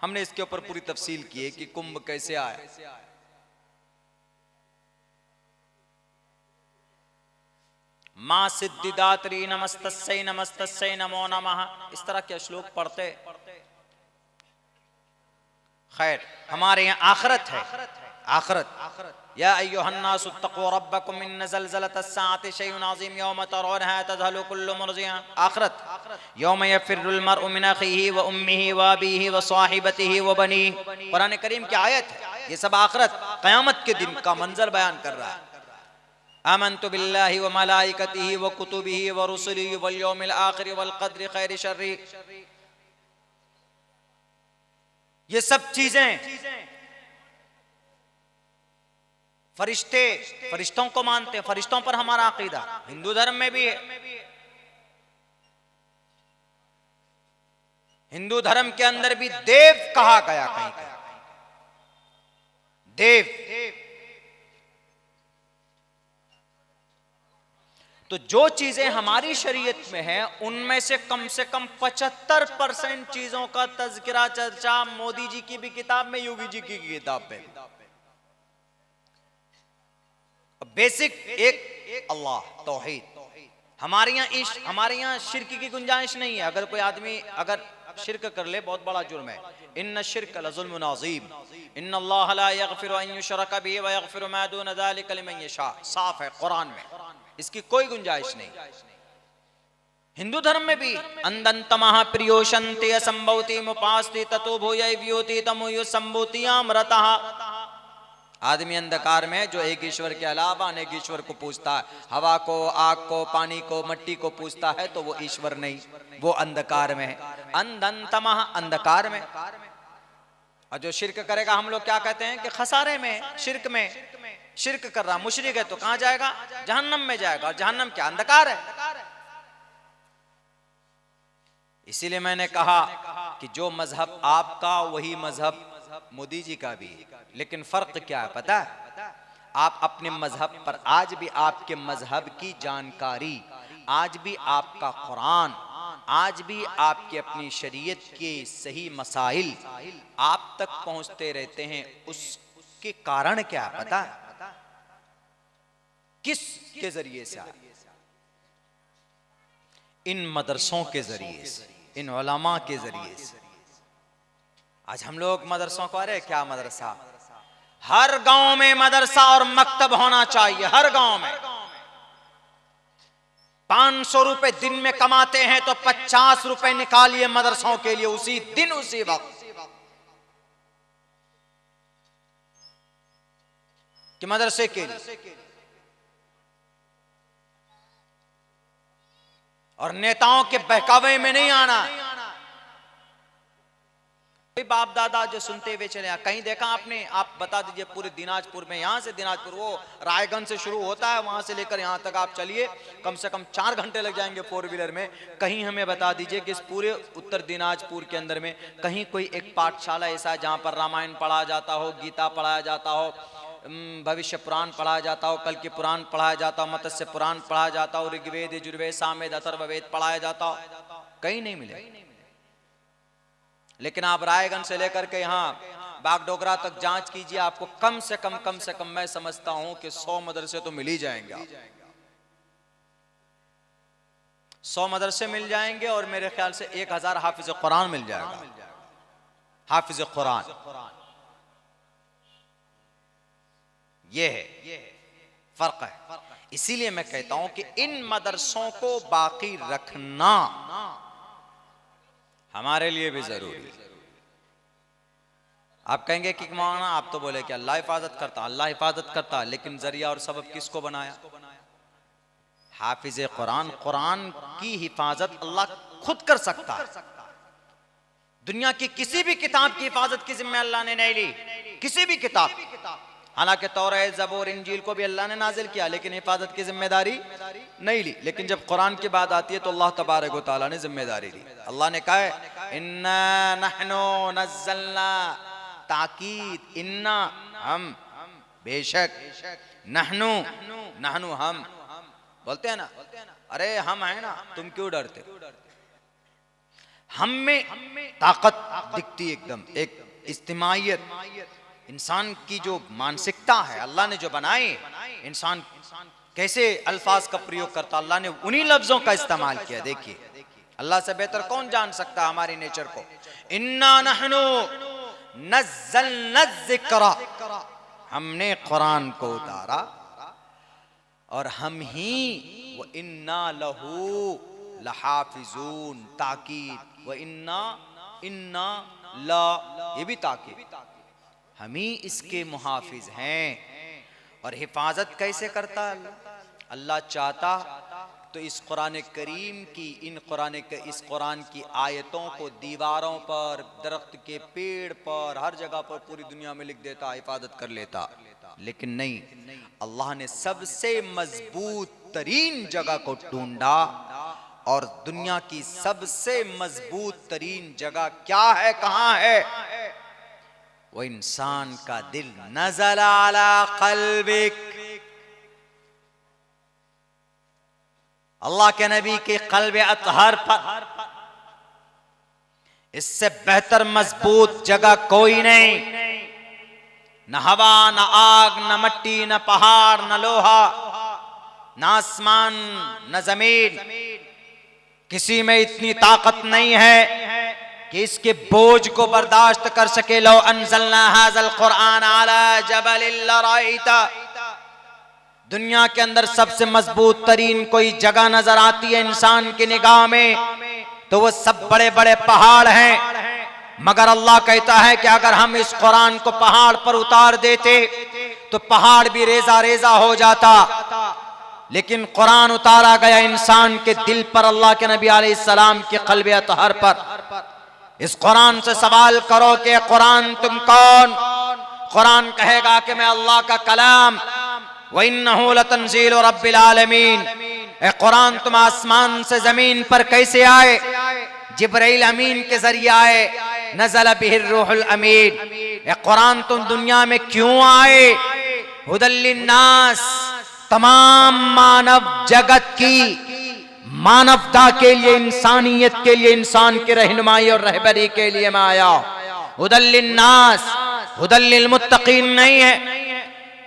[SPEAKER 1] हमने इसके ऊपर पूरी तफसील की है कि कुंभ कैसे आया। मां सिद्धिदात्री नमस्तस्यै नमो नमः, इस तरह के श्लोक पढ़ते। खैर, हमारे यहाँ आखिरत है, आखिरत। या अय्युहन्नासु तक़ू रब्बकुम इन्न ज़लज़लतस्साअति शैउन अज़ीम यौम तरौनहा तज़हलु कुल्लु मुर्ज़िआ। आखिरत, यौम यफ़िर्रुल मर्उ मिन अख़ीहि व उम्मिहि व अबीहि व साहिबतिहि व बनीहि। कुरान करीम की आयत है, ये सब आखिरत, क़यामत के दिन का मंजर बयान कर रहा है। आमन्तु बिल्लाहि व मलाइकतिहि व कुतुबिहि व रुसुलिहि वल यौमिल आखिर वल क़द्रि खैरि शर्रि। ये सब चीजें फरिश्तों को मानते हैं, फरिश्तों पर हमारा अकीदा हिंदू धर्म में भी है। हिंदू धर्म के अंदर भी देव कहा गया, कहीं देव। तो जो चीजें हमारी शरीयत में हैं, उनमें से कम 75% चीजों का तज़किरा, चर्चा मोदी जी की भी किताब में, योगी जी की किताब में। बेसिक एक अल्लाह, तौहीद। हमारे यहाँ शिर्क की गुंजाइश नहीं है। अगर कोई आदमी अगर शिर्क कर ले, बहुत बड़ा जुर्म है। इन्न शिर्क लज़ुल्मुन अज़ीम, इन्नल्लाह ला यग़फ़िरु अन युशरक बिही व यग़फ़िरु मा दून ज़ालिका लिमन यशा। साफ है कुरान में, इसकी कोई गुंजाइश नहीं। हिंदू धर्म में भी अंदंतमः प्रियोशन्ति असंभवति मुपास्ति ततो भूय व्योति तमोय संभूतियामृतः। आदमी अंधकार में जो एक ईश्वर के अलावा अनेक ईश्वर को पूजता है, हवा को, आग को, पानी को, मिट्टी को पूजता है, तो वो ईश्वर नहीं, वो अंधकार में है। अंधंतमः, अंधकार में। और जो शिर्क करेगा, हम लोग क्या कहते हैं कि खसारे में, शिर्क में, शिर्क कर रहा मुशरिक है, तो कहां जाएगा? जहन्नम में जाएगा। और जहन्नम क्या? अंधकार है। इसीलिए मैंने कहा कि जो मजहब आपका, वही मजहब मोदी जी का भी है। लेकिन फर्क क्या है पता है? आप अपने मजहब पर, आज भी आपके मजहब की जानकारी, आज भी आपका कुरान, आज भी आपके अपनी शरीयत के सही मसाइल आप तक पहुंचते रहते हैं। उसके कारण क्या पता है? किस के जरिए से? इन मदरसों के जरिए से, इन उलमा के जरिए से। आज हम लोग मदरसों को, अरे क्या मदरसा, हर गांव में मदरसा और मकतब होना चाहिए। हर गांव में 500 रुपए दिन में कमाते हैं तो 50 रुपए निकालिए मदरसों के लिए, उसी दिन उसी वक्त, कि मदरसे के लिए। और नेताओं के बहकावे में नहीं आना। बाप दादा जो सुनते हुए चले, कहीं देखा आपने? आप बता दीजिए पूरे दिनाजपुर में, यहां से दिनाजपुर, वो रायगंज से शुरू होता है, वहां से लेकर यहां तक आप चलिए, कम से कम 4 घंटे लग जाएंगे 4 व्हीलर में। कहीं हमें बता दीजिए कि इस पूरे उत्तर दिनाजपुर के अंदर में कहीं कोई एक पाठशाला ऐसा है जहां पर रामायण पढ़ाया जाता हो, गीता पढ़ाया जाता हो, भविष्य पुराण पढ़ाया जाता हो, कल की पुराण पढ़ाया जाता हो, मत्स्य पुराण पढ़ाया जाता हो, ऋग्वेद यजुर्वेद सामवेद अथर्ववेद पढ़ाया जाता हो? कहीं नहीं मिले। लेकिन आप रायगंज से लेकर के यहाँ बागडोगरा तक जांच कीजिए, आपको कम से कम मैं समझता हूं कि 100 मदरसे तो मिल ही जाएंगे। 100 मदरसे मिल जाएंगे और मेरे ख्याल से 1000 हाफिज कुरान मिल जाएगा। हाफिज कुरान ये है, फर्क है। इसीलिए मैं कहता हूं कि इन मदरसों को बाकी रखना हमारे लिए भी जरूरी है। आप कहेंगे कि मौलाना आप तो बोले कि अल्लाह हिफाजत करता, अल्लाह हिफाजत करता, लेकिन जरिया और सबब किसको बनाया? हाफिज कुरान। कुरान की हिफाजत अल्लाह खुद कर सकता है। दुनिया की किसी भी किताब की हिफाजत की जिम्मे अल्लाह ने नहीं ली, किसी भी किताब। हालांकि तौरात, ज़बूर, इंजील को भी अल्लाह ने नाजिल किया, लेकिन हिफाजत की जिम्मेदारी नहीं ली। लेकिन जब कुरान की बात आती है तो अल्लाह तबारक व तआला ने जिम्मेदारी ली। अल्लाह ने कहा है इन्ना नहनु नज़्ज़लना, ताकीद, इन्ना हम, बेशक, नहनु, नहनु हम, बोलते हैं ना, अरे हम है ना, तुम क्यों डरते? हम में ताकत दिखती, एकदम एक इज्तिमाइयत, इंसान की जो मानसिकता है, अल्लाह ने जो बनाए, इंसान कैसे अल्फाज का प्रयोग करता, अल्लाह ने उन्हीं लफ्जों का इस्तेमाल किया। देखिए, अल्लाह से बेहतर कौन जान सकता है हमारी नेचर को? इन्ना नहनु नज़्ज़लना ज़िक्रा, हमने कुरान को उतारा और हम ही, व इन्ना लहू लहाफिजून, ताकीद, व इन्ना ला, ये भी ताकीद, हम ही इसके मुहाफिज हैं। और हिफाजत कैसे करता है अल्लाह? चाहता तो इस कुरान करीम की, इस कुरान की आयतों को दीवारों पर, दरख्त के पेड़ पर, हर जगह पर पूरी दुनिया में लिख देता, हिफाजत कर लेता। लेकिन नहीं, अल्लाह ने सबसे मजबूत तरीन जगह को ढूंढा, और दुनिया की सबसे मजबूत तरीन जगह क्या है, कहां है? वो इंसान का दिल। नज़ल अला क़ल्बिक, अल्लाह के नबी के क़ल्ब अतहर पर, इससे बेहतर मजबूत जगह कोई नहीं। न हवा, न आग, न मट्टी, न पहाड़, न लोहा, न आसमान, न जमीन, किसी में इतनी ताकत नहीं है कि इसके बोझ को बर्दाश्त कर सके। लो अंज़लना हाज़ल कुरान अला जबलिन लराइता, दुनिया के अंदर सबसे मजबूत तरीन कोई जगह नजर आती है इंसान की निगाह में तो वो सब बड़े बड़े पहाड़ हैं। मगर अल्लाह कहता है कि अगर हम इस कुरान को पहाड़ पर उतार देते तो पहाड़ भी रेजा रेजा हो जाता, लेकिन कुरान उतारा गया इंसान के दिल पर, अल्लाह के नबी अलैहिस्सलाम के क़ल्ब अतहर पर। इस कुरान से सवाल करो कि कुरान तुम कौन? कुरान कहेगा कि मैं अल्लाह का कलाम, व इन्नहु लतंज़ीलु रब्बिल आलमीन। ए कुरान तुम आसमान से जमीन पर कैसे आए? जिब्राइल अमीन के जरिए आए, नज़ल बिहिर रूहुल अमीन। ए कुरान तुम दुनिया में क्यों आए? हुदल लिन्नास, तमाम मानव जगत की मानवता के लिए, इंसानियत के लिए, इंसान की रहनुमाई और रहबरी के लिए मैं आया। हुदल लिन्नास, हुदल लिल मुत्तकीन नहीं है।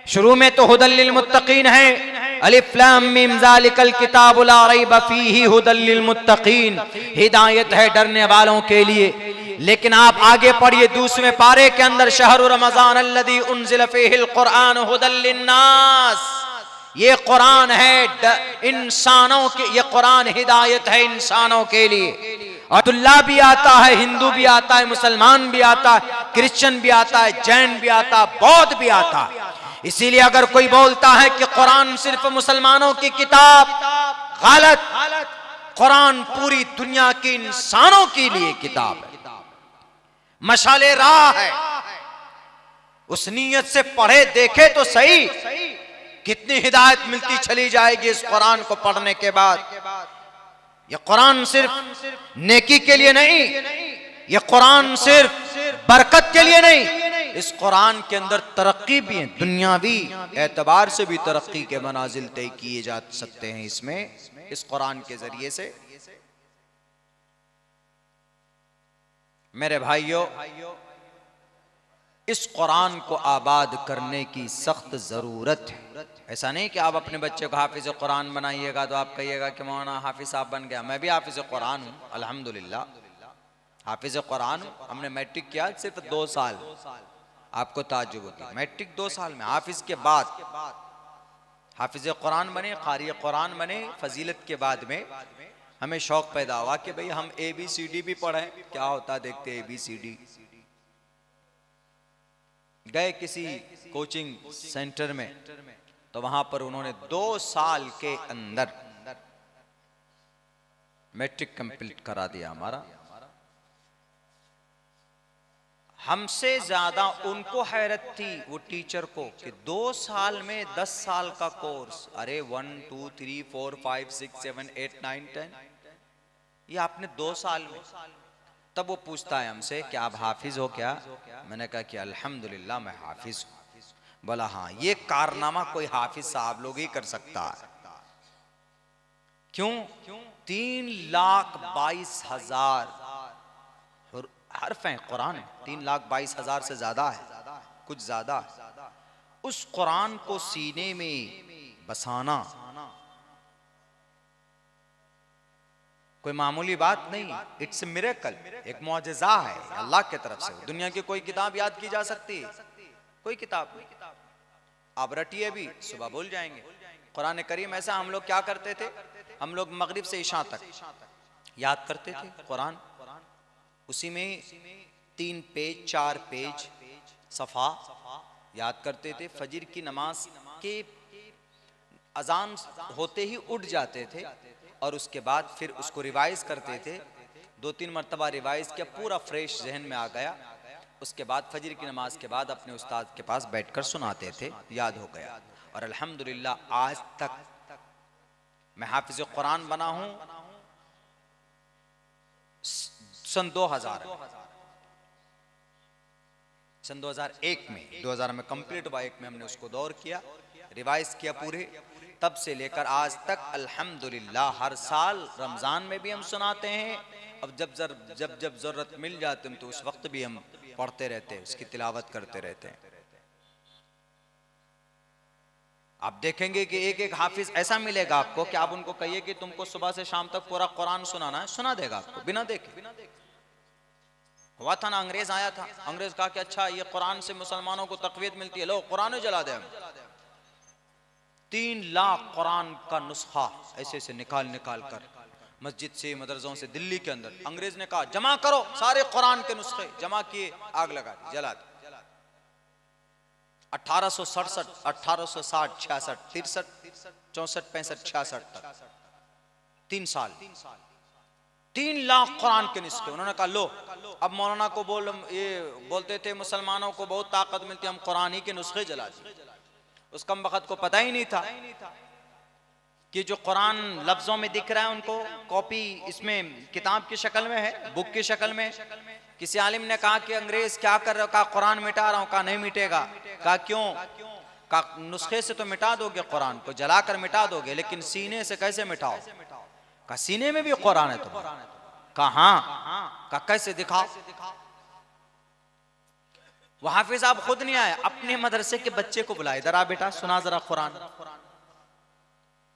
[SPEAKER 1] शुरू में तो हुदल लिल मुत्तकीन है, अलिफ लाम मीम ज़ालिकल किताबु ला रैब फीही हुदल लिल मुत्तकीन, हिदायत है डरने वालों के लिए। लेकिन आप आगे पढ़िए दूसरे पारे के अंदर, शहरु रमज़ान अल्लज़ी उन्ज़िल फीहिल कुरआन हुदल लिन्नास, ये कुरान है इंसानों के, ये कुरान हिदायत है इंसानों के लिए। अब्दुल्ला भी आता है, हिंदू भी आता है, मुसलमान भी आता है, क्रिश्चियन भी आता है, जैन भी आता है, बौद्ध भी आता है। इसीलिए अगर कोई बोलता है कि कुरान सिर्फ मुसलमानों की किताब, गलत। कुरान पूरी दुनिया के इंसानों के लिए किताब है, मशाले राह है। उस नीयत से पढ़े देखे तो सही, कितनी हिदायत मिलती चली जाएगी इस कुरान को पढ़ने के बाद। यह कुरान सिर्फ नेकी के लिए नहीं, यह कुरान सिर्फ बरकत के लिए नहीं, इस कुरान के अंदर तरक्की भी है, दुनियावी एतबार से भी तरक्की के मनाजिल तय किए जा सकते हैं इसमें, इस कुरान के जरिए से। मेरे भाइयों, इस कुरान को आबाद करने की सख्त जरूरत है। ऐसा नहीं कि आप अपने बच्चे को हाफिज कुरान बनाइएगा तो आप कहिएगा कि मौलाना हाफिज साहब बन गया। मैं भी हाफिज कुरान हूँ, अल्हम्दुलिल्लाह हाफिज कुरान हूँ। हमने मैट्रिक किया सिर्फ 2 साल, आपको ताज्जुब होता, मैट्रिक 2 साल में। हाफिज के बाद हाफिज कुरान बने, कारी कुरान बने, फजीलत के बाद में हमें शौक पैदा हुआ कि भाई हम ABCD भी पढ़ें, क्या होता देखते ABCD। गए किसी कोचिंग सेंटर में, तो वहां पर उन्होंने 2 साल के अंदर मैट्रिक कंप्लीट करा दिया हमारा। हमसे ज्यादा उनको हैरत थी वो टीचर को कि 2 साल में 10 साल का कोर्स, अरे 1 2 3 4 5 6 7 8 9 10, ये आपने 2 साल में। तब वो पूछता है हमसे कि आप हाफिज हो क्या? मैंने कहा कि अल्हम्दुलिल्लाह मैं हाफिज हूँ। बोला हाँ, ये कारनामा कोई हाफिज साहब लोग ही कर सकता है। क्यों? 3,22,000 हर्फ हैं कुरान, 3,22,000 से ज्यादा है, कुछ ज्यादा। उस कुरान को सीने में बसाना कोई मामूली बात नहीं, इट्स ए मिरेकल, एक मौजज़ा है अल्लाह की तरफ से। दुनिया की कोई किताब याद की जा सकती है? कोई किताब नहीं। आप रटिए भी सुबह भूल जाएंगे। कुरान करीम ऐसा, हम लोग क्या करते थे, हम लोग मगरिब से इशा तक याद करते थे कुरान, उसी में 3 पेज 4 पेज सफ़ा याद करते थे। फजर की नमाज के अजान होते ही उठ जाते थे और उसके बाद फिर उसको रिवाइज करते थे। 2-3 मरतबा रिवाइज किया, पूरा फ्रेश जहन में आ गया। उसके बाद फजर की नमाज के बाद अपने उस्ताद के पास बैठकर सुनाते थे, याद हो गया। और अल्हम्दुलिल्लाह आज तक मैं हाफिज कुरान बना हूं सन 2001 में, 2000 में कंप्लीट हुआ, 1 में हमने उसको दौर किया, रिवाइज किया पूरे। तब से लेकर आज तक अल्हम्दुलिल्लाह हर साल रमज़ान में भी हम सुनाते हैं। अब जब ज़रूरत मिल जाती है तो उस वक्त भी हम पढ़ते रहते हैं, उसकी तिलावत करते रहते हैं। आप देखेंगे कि एक एक हाफिज ऐसा मिलेगा आपको कि आप उनको कहिए कि तुमको सुबह से शाम तक पूरा कुरान सुनाना है, सुना देगा आपको बिना देखे। हुआ था ना, अंग्रेज आया था, अंग्रेज कहा कि अच्छा ये कुरान से मुसलमानों को तक़वियत मिलती है, लो कुरान जला दे। 3 लाख कुरान का नुस्खा ऐसे से निकाल कर मस्जिद से, मदरसों से, दिल्ली के अंदर अंग्रेज ने कहा जमा करो सारे कुरान के नुस्खे। जमा किए, आग लगा दी, जला दी। 1867, 1860, 66, 63, 64, 65, 66 तक 3 साल 3 लाख कुरान के नुस्खे। उन्होंने कहा लो, अब मौलाना को बोलते थे मुसलमानों को बहुत ताकत मिलती, हम कुरान ही के नुस्खे जला दिए। उस कम वक्त को पता ही नहीं था कि जो कुरान लफ्जों में दिख रहा है उनको कॉपी इसमें किताब की शक्ल में है, बुक की शक्ल में। किसी आलिम ने कहा कि अंग्रेज क्या कर रहे हो? कहा कुरान मिटा रहा हूं। कहा नहीं मिटेगा। कहा क्यों? का नुस्खे से तो मिटा दोगे कुरान को, जलाकर मिटा दोगे, लेकिन सीने से कैसे मिटाओ? का सीने में भी कुरान है तुम्हारा? कहाँ का कैसे दिखाओ? वो हाफिज साहब खुद नहीं आए, अपने मदरसे के बच्चे को बुलाए, इधर आ बेटा सुना जरा कुरान।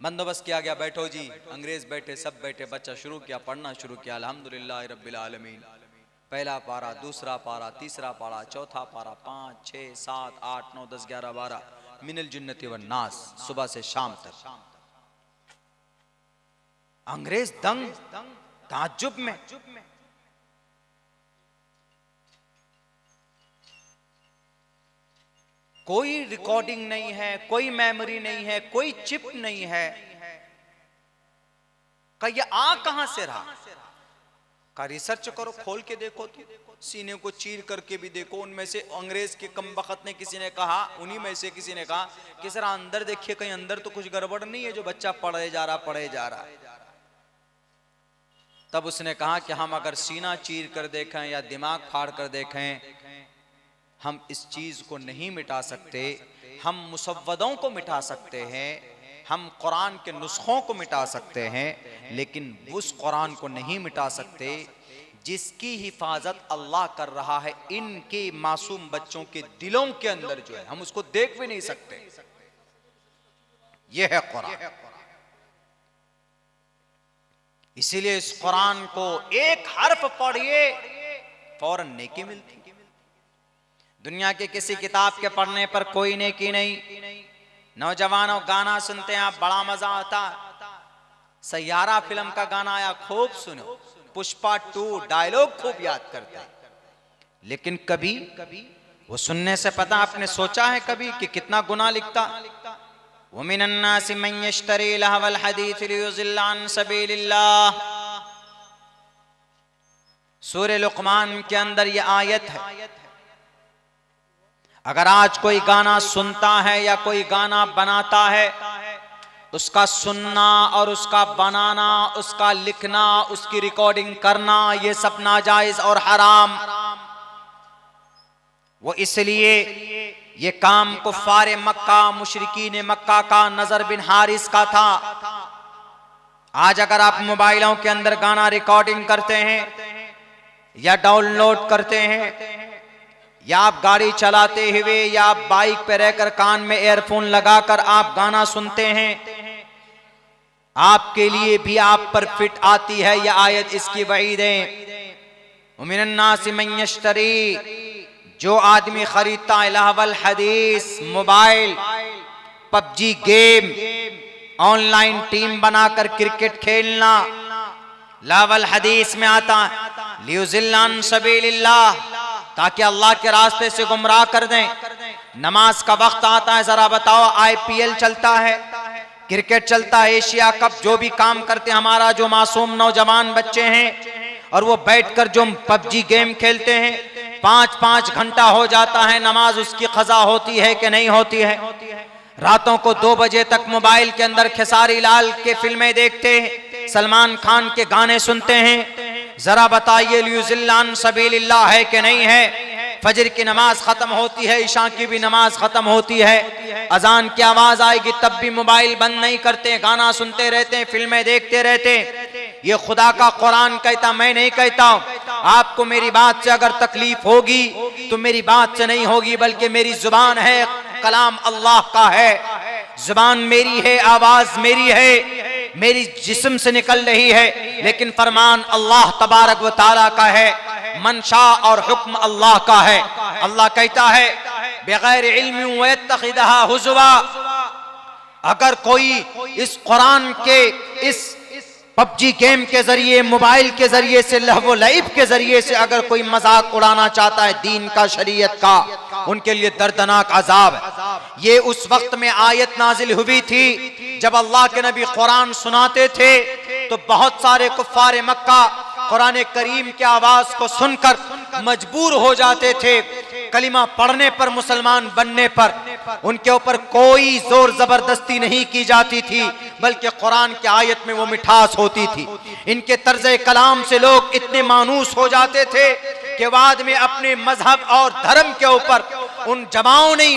[SPEAKER 1] बंदोबस्त किया गया, बैठो जी, अंग्रेज बैठे, सब बैठे, बच्चा शुरू किया, पढ़ना शुरू किया, अल्हम्दुलिल्लाह रब्बिल आलमीन, पहला पारा, दूसरा पारा, तीसरा पारा, चौथा पारा, 5 6 7 8 9 10 11 12 मिनल जिन्नति वन नास, सुबह से शाम तक। अंग्रेज दंग, ताज्जुब में। कोई रिकॉर्डिंग नहीं है, कोई मेमोरी नहीं है, कोई चिप नहीं है, का ये आ कहां से रहा? का रिसर्च करो, खोल के देखो, तो सीने को चीर करके भी देखो। उनमें से अंग्रेज के कम बखत ने किसी ने कहा, उन्हीं में से किसी ने कहा कि सर अंदर देखिए, कहीं अंदर तो कुछ गड़बड़ नहीं है जो बच्चा पढ़े जा रहा। तब उसने कहा कि हम अगर सीना चीर कर देखें या दिमाग फाड़ कर देखें, हम इस चीज को नहीं मिटा सकते। हम मुसव्वदों को मिटा सकते हैं, हम कुरान के नुस्खों को मिटा सकते हैं, लेकिन उस कुरान को नहीं मिटा सकते जिसकी हिफाजत अल्लाह कर रहा है इनके मासूम बच्चों के दिलों के अंदर, जो है हम उसको देख भी नहीं सकते। यह है कुरान। इसीलिए इस कुरान को एक हर्फ पढ़िए फौरन नेकी मिलती। दुनिया के किसी किताब के पढ़ने पर कोई नेकी नहीं। नौजवानों गाना सुनते हैं आप, बड़ा मजा आता। सैयारा फिल्म का गाना आया, खूब सुनो। पुष्पा 2 डायलॉग खूब याद करते हैं, लेकिन कभी वो सुनने से पता आपने सोचा है कभी कि कितना गुनाह लिखता? व मिनन नासि मन यश्तरी लहवल हदीस लियुज़िल्ला अन सबीलिल्लाह। सूरह लुक़मान के अंदर यह आयत है। अगर आज कोई गाना सुनता है या कोई गाना बनाता है, उसका सुनना और उसका बनाना, उसका लिखना, उसकी रिकॉर्डिंग करना, ये सब नाजायज और हराम। वो इसलिए ये काम कुफ्फारे मक्का, मुशरिकीन मक्का का, नजर बिन हारिस का था। आज अगर आप मोबाइलों के अंदर गाना रिकॉर्डिंग करते हैं या डाउनलोड करते हैं, या आप गाड़ी चलाते हुए या आप बाइक पे रहकर कान में एयरफोन लगाकर आप गाना सुनते हैं, आपके लिए भी आप पर फिट आती है यह आयत। इसकी वईद है, मिनन नासि मन यश्तरी, जो आदमी खरीदता है लहवल हदीस, mobile, PUBG game, online team बनाकर क्रिकेट खेलना, लहवल हदीस में आता है लियुज़िल्ला अन सबीलिल्लाह, ताकि अल्लाह के रास्ते से गुमराह कर दें। नमाज का वक्त आता है, जरा बताओ, IPL चलता है, क्रिकेट चलता है, एशिया कप, जो भी काम करते हैं हमारा जो मासूम नौजवान बच्चे हैं, और वो बैठकर जो पबजी गेम खेलते हैं, 5-5 घंटा हो जाता है, नमाज उसकी क़ज़ा होती है कि नहीं होती है? रातों को 2 बजे तक मोबाइल के अंदर खेसारी लाल के फिल्में देखते हैं, सलमान खान के गाने सुनते हैं। जरा बताइए लियुज़िल्ला अन सबीलिल्लाह है कि नहीं है? फजर की नमाज खत्म होती है, इशा की भी नमाज खत्म होती है, अजान की आवाज आएगी तब भी मोबाइल बंद नहीं करते, गाना सुनते रहते हैं, फिल्में देखते रहते हैं। ये खुदा का कुरान कहता, मैं नहीं कहता। आपको मेरी बात से अगर तकलीफ होगी तो मेरी बात से नहीं होगी, बल्कि मेरी जुबान है, कलाम अल्लाह का है, जुबान मेरी है, आवाज मेरी है, मेरी जिस्म से निकल रही है, लेकिन फरमान अल्लाह तबारक व तआला का है, मनशा और हुक्म अल्लाह का है। अल्लाह कहता है बगैर इल्म व यत्तखिदहा हुज़वा, अगर कोई इस कुरान के इस पबजी गेम के जरिए, मोबाइल के जरिए से, लहव लईब के जरिए से अगर कोई मजाक उड़ाना चाहता है दीन का, शरीयत का, उनके लिए दर्दनाक अजाब है। ये उस वक्त में आयत नाजिल हुई थी जब अल्लाह के नबी कुरान सुनाते थे तो बहुत सारे कुफ्फारे मक्का कुरान करीम की आवाज को सुनकर मजबूर हो जाते थे। कलिमा पढ़ने पर, मुसलमान बनने पर उनके ऊपर कोई जोर जबरदस्ती नहीं की जाती थी, बल्कि कुरान की आयत में वो मिठास होती थी। इनके तर्ज़े कलाम से लोग इतने मानूस हो जाते थे कि बाद में अपने मजहब और धर्म के ऊपर उन जमाओं ने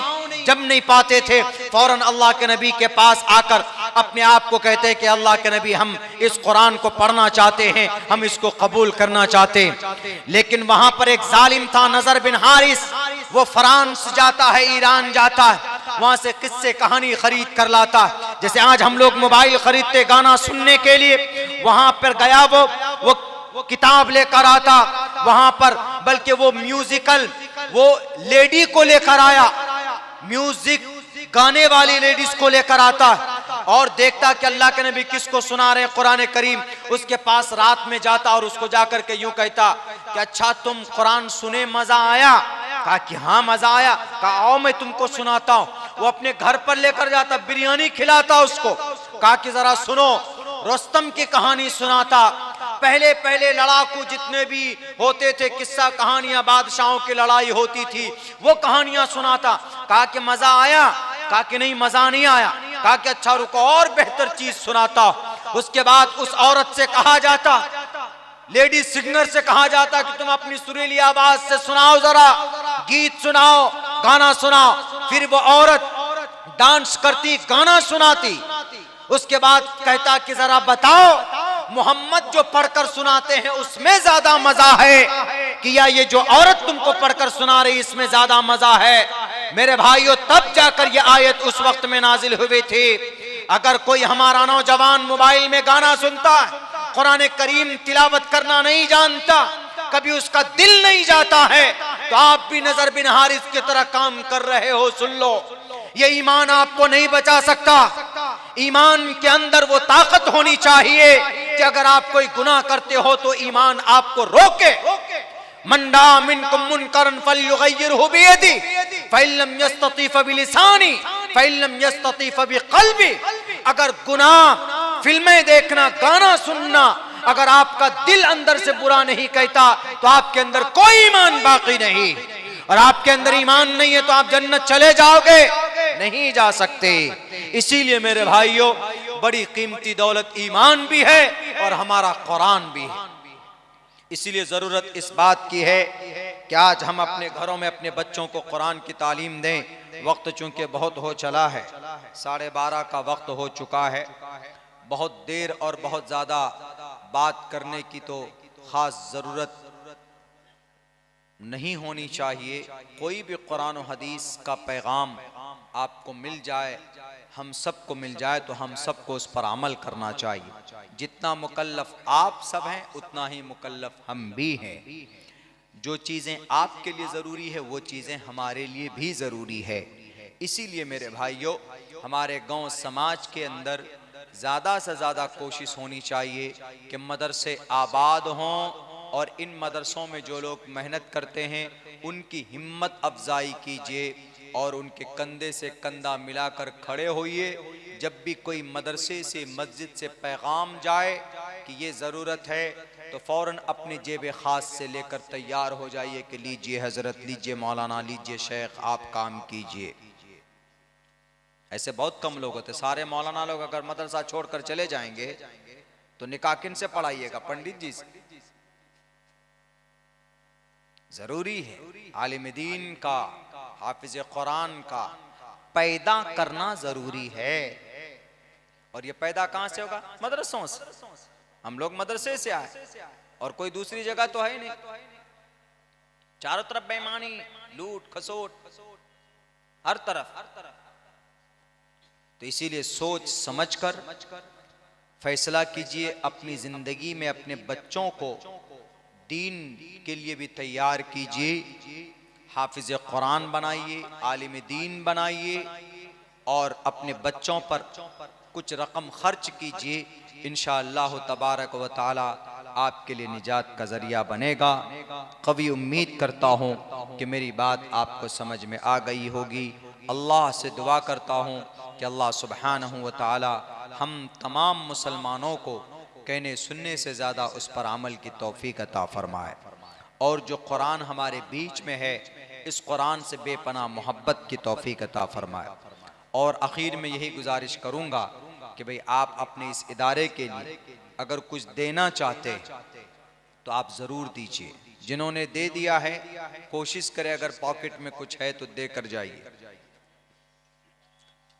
[SPEAKER 1] जब नहीं पाते थे फौरन अल्लाह के नबी के पास आकर अपने आप को कहते हैं कि अल्लाह के नबी हम इस कुरान को पढ़ना चाहते हैं, हम इसको कबूल करना चाहते हैं। लेकिन वहां पर एक जालिम था नजर बिन हारिस, वो फ्रांस जाता है, ईरान जाता है, वहां से किस्से कहानी खरीद कर लाता है। जैसे आज हम लोग मोबाइल खरीदते गाना सुनने के लिए, वहां पर गया वो किताब लेकर आता वहां पर, बल्कि वो म्यूजिकल वो लेडी को लेकर आया, म्यूजिक गाने वाली लेडीज को लेकर आता और देखता कि अल्लाह के नबी किसको सुना रहे कुरान करीम। उसके पास रात में जाता और उसको जाकर के यूं कहता कि अच्छा तुम कुरान सुने, मजा आया? कहा कि हाँ मजा आया। कहा आओ मैं तुमको सुनाता हूं। वो अपने घर पर लेकर जाता, बिरयानी खिलाता उसको। कहा कि जरा सुनो, रुस्तम की कहानी सुनाता। पहले पहले लड़ाकू जितने भी होते थे, किस्सा कहानियां, बादशाहों की लड़ाई होती थी, वो कहानियां सुनाता। कहा कि मजा आया? कहा कि नहीं मजा नहीं आया। कहा कि अच्छा रुको और बेहतर चीज सुनाता। उसके बाद उस औरत से कहा जाता, लेडी सिंगर से कहा जाता कि तुम अपनी सुरीली आवाज से सुनाओ, जरा गीत सुनाओ, गाना सुनाओ। फिर वो औरत डांस करती, गाना सुनाती। उसके बाद कहता कि जरा बताओ मोहम्मद जो पढ़कर सुनाते हैं उसमें ज्यादा मजा है कि या ये जो औरत तुमको पढ़कर सुना रही इसमें ज्यादा मजा है? मेरे भाइयों, तब जाकर ये आयत उस वक्त में नाजिल हुई थी। अगर कोई हमारा नौजवान मोबाइल में गाना सुनता है, कुरान करीम तिलावत करना नहीं जानता, कभी उसका दिल नहीं जाता है, तो आप भी नजर बिन हारिस की तरह काम कर रहे हो। सुन लो, ये ईमान आपको नहीं बचा सकता। ईमान के अंदर वो ताकत होनी चाहिए कि अगर आप कोई गुनाह करते हो तो ईमान आपको रोके। मंडा मिनकुम मुनकरन फलयुगय्यिरहु बियदी फइल्लम यस्तती फबिलिसानी फइल्लम यस्तती फबिक़ल्बी। अगर गुनाह, फिल्में देखना, गाना सुनना, अगर आपका दिल अंदर से बुरा नहीं कहता तो आपके अंदर कोई ईमान बाकी नहीं। और आपके अंदर ईमान नहीं है तो आप जन्नत चले जाओगे? नहीं जा सकते। इसीलिए मेरे भाइयों, बड़ी कीमती दौलत ईमान भी है और हमारा कुरान भी है। इसीलिए जरूरत इस बात की है कि आज हम अपने घरों में अपने बच्चों को कुरान की तालीम दें। वक्त चूंकि बहुत हो चला है, 12:30 का वक्त हो चुका है। बहुत देर और बहुत ज्यादा बात करने की तो खास जरूरत नहीं होनी चाहिए। कोई भी कुरान और हदीस का पैगाम आपको मिल जाए, हम सबको मिल जाए, तो हम सबको उस पर अमल करना चाहिए। जितना मुकल्लफ आप सब हैं उतना ही मुकल्लफ हम भी हैं। जो चीज़ें आपके लिए ज़रूरी है वो चीज़ें हमारे लिए भी ज़रूरी है। इसीलिए मेरे भाइयों, हमारे गांव समाज के अंदर ज़्यादा से ज़्यादा कोशिश होनी चाहिए कि मदरसे आबाद हों और इन मदरसों में जो लोग मेहनत करते हैं उनकी हिम्मत अफजाई कीजिए और उनके कंधे से कंधा मिलाकर खड़े होइए। जब भी कोई मदरसे से, मस्जिद से पैगाम जाए कि ये ज़रूरत है, तो फ़ौरन अपने जेब ख़ास से लेकर तैयार हो जाइए कि लीजिए हज़रत, लीजिए मौलाना, लीजिए शेख, आप काम कीजिए। ऐसे बहुत कम लोग होते। सारे मौलाना लोग अगर मदरसा छोड़कर चले जाएंगे तो निकाह किन से पढ़ाइएगा? पंडित जी से। जरूरी है आलिम दीन का, हाफिज कुरान का पैदा करना जरूरी है। और ये पैदा कहां से होगा? मदरसों से। हम लोग मदरसे से आए और कोई दूसरी जगह तो है नहीं। चारों तरफ बेईमानी, लूट खसोट हर तरफ। तो इसीलिए सोच समझकर फैसला कीजिए। अपनी जिंदगी में अपने बच्चों को दीन के लिए भी तैयार कीजिए। हाफिज कुरान बनाइए, आलिम दीन बनाइए और अपने बच्चों पर कुछ रकम खर्च कीजिए। इंशाअल्लाह तबारक व तआला आपके लिए निजात का ज़रिया बनेगा। कभी उम्मीद करता हूँ कि मेरी बात आपको समझ में आ गई होगी। अल्लाह से दुआ करता हूँ कि अल्लाह सुब्हानहू व तआला हम तमाम मुसलमानों को कहने सुनने से ज़्यादा उस पर अमल की तौफीक अता फरमाए। और जो कुरान हमारे बीच में है, इस कुरान से बेपनाह मोहब्बत की तौफीक अता फरमाए। और आखिर में यही गुजारिश करूँगा कि भाई आप अपने इस इदारे के लिए अगर कुछ देना चाहते हैं तो आप ज़रूर दीजिए। जिन्होंने दे दिया है कोशिश करें अगर पॉकेट में कुछ है तो दे कर जाइए।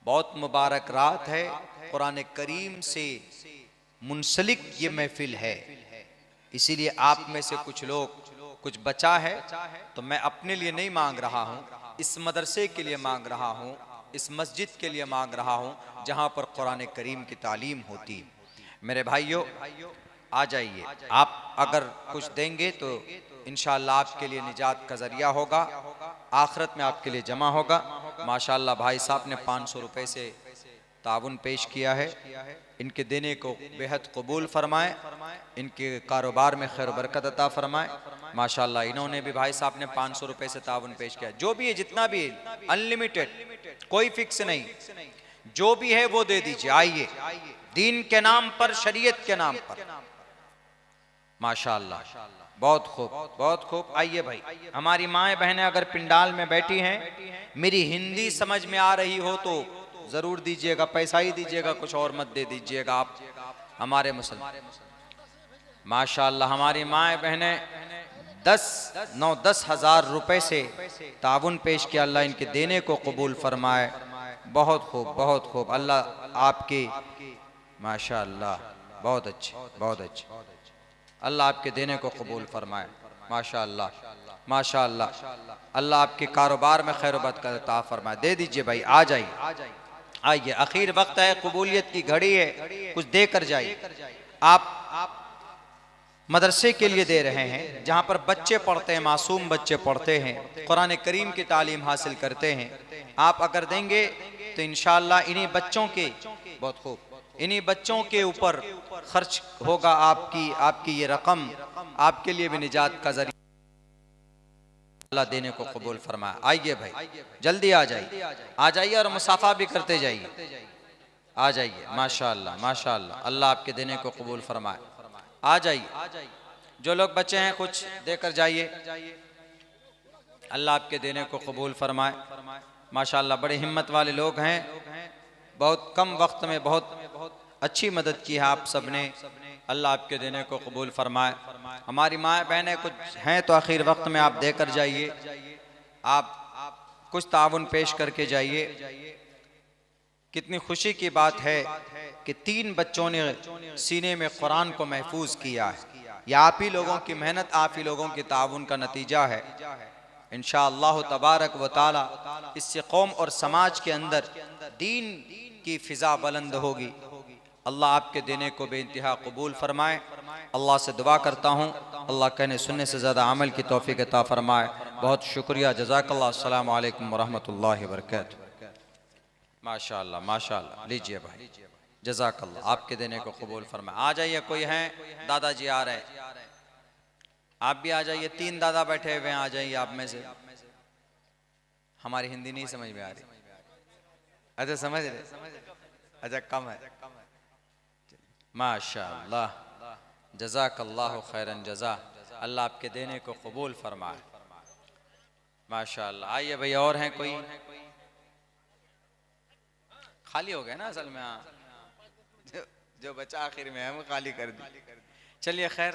[SPEAKER 2] बहुत मुबारक रात है, कुरान करीम से मुंसलिक ये महफिल है। इसीलिए आप में से कुछ लोग, कुछ बचा है तो मैं अपने लिए नहीं मांग रहा हूँ, इस मदरसे के लिए मांग रहा हूँ, इस मस्जिद के लिए मांग रहा हूँ जहाँ पर कुरान करीम की तालीम होती। मेरे भाइयों आ जाइए, आप अगर कुछ देंगे तो इंशाअल्लाह आपके लिए निजात का जरिया होगा, आखिरत में आपके लिए जमा होगा। माशाअल्लाह भाई साहब ने 500 रुपए से ताउन पेश किया है, इनके देने को बेहद कबूल फरमाए, इनके कारोबार में खैर बरकत अता फरमाए। माशाअल्लाह इन्होंने भी, भाई साहब ने 500 रुपए से ताउन पेश किया। जो भी है, जितना भी है, अनलिमिटेड, कोई फिक्स नहीं, जो भी है वो दे दीजिए। आइए, दीन के नाम पर, शरीयत के नाम पर। माशाअल्लाह, बहुत खूब, बहुत खूब। आइए भाई, हमारी माएँ बहनें अगर पिंडाल में बैठी हैं, मेरी हिंदी समझ में आ रही हो तो जरूर दीजिएगा, पैसा ही दीजिएगा, कुछ और मत दे दीजिएगा आप हमारे मुसलमान। माशाअल्लाह हमारी माएँ बहनें 10 हज़ार रुपए से ताउन पेश किया। अल्लाह इनके देने को कबूल फरमाए। बहुत खूब, बहुत खूब। अल्लाह आपके, माशाअल्लाह, बहुत अच्छे, बहुत अच्छे। अल्लाह आपके देने को कबूल फरमाए। माशाअल्लाह, माशाअल्लाह। अल्लाह आपके कारोबार में खैर बरकत अता फरमाए। दे दीजिए भाई, आ जाइए, आइए, आखिर वक्त है, कबूलियत की घड़ी है, कुछ दे कर जाइए। आप मदरसे के लिए दे रहे हैं, जहाँ पर बच्चे पढ़ते हैं, मासूम बच्चे पढ़ते हैं, कुरान करीम की तालीम हासिल करते हैं। आप अगर देंगे तो इंशाअल्लाह इन्हीं बच्चों के, बहुत खूब, इन्हीं बच्चों के ऊपर खर्च होगा। आपकी ये रकम आपके लिए भी निजात का जरिया। अल्लाह देने को कबूल फरमाए। आइए भाई, जल्दी आ जाइए और मुसाफा भी करते जाइए। आ जाइए, माशाअल्लाह, माशाअल्लाह। अल्लाह आपके देने को कबूल फरमाए। आ जाइए, जो लोग बचे हैं कुछ देकर जाइए। अल्लाह आपके देने को कबूल फरमाए। माशाअल्लाह बड़े हिम्मत वाले लोग हैं, बहुत कम वक्त में बहुत अच्छी मदद की है आप सब ने। अल्लाह आपके देने को कबूल फरमाए। हमारी माँ बहनें कुछ हैं तो आखिर वक्त में आप देकर जाइए, आप कुछ ताउन पेश करके जाइए। कितनी खुशी की बात है कि 3 बच्चों ने सीने में कुरान को महफूज किया है। यह आप ही लोगों की मेहनत, आप ही लोगों की ताउन का नतीजा है। इंशाअल्लाह तबारक व ताला इससे कौम और समाज के अंदर दीन की फिजा बुलंद होगी। अल्लाह आपके देने को बेइंतहा कबूल फरमाए। अल्लाह से दुआ करता हूँ, अल्लाह कहने सुनने से ज़्यादा अमल की तौफीक अता फरमाए। बहुत शुक्रिया, जज़ाकल्लाह। अस्सलामु अलैकुम व रहमतुल्लाहि व बरकातहू। माशाअल्लाह, माशाअल्लाह। लीजिए भाई, जज़ाकल्लाह, आपके देने को कबूल फरमाए। आ जाइए, कोई हैं, दादाजी आ रहे हैं, आप भी आ जाइए। 3 दादा बैठे हुए हैं, आ जाइए आप में से। हमारी हिंदी नहीं समझ में आ रही? अच्छा, समझ रहे? अच्छा, कम है। माशाअल्लाह, जज़ाकल्लाहु खैरन जज़ा। अल्लाह आपके देने को कबूल फरमाए। माशाअल्लाह। आइए भाई, और हैं कोई? खाली हो गए ना असल में? हाँ, जो बचा आखिर में हम खाली कर दी। चलिए खैर,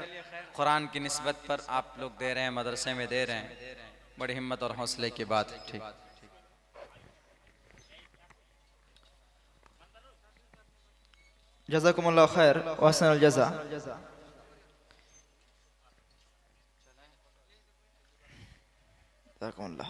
[SPEAKER 2] कुरान की निस्बत पर आप लोग दे रहे हैं, मदरसे में दे रहे हैं, बड़ी हिम्मत और हौसले की बात है। ठीक,
[SPEAKER 3] जज़ाकुमुल्लाह खैर व अहसनल जज़ा। जज़ाकुमुल्लाह।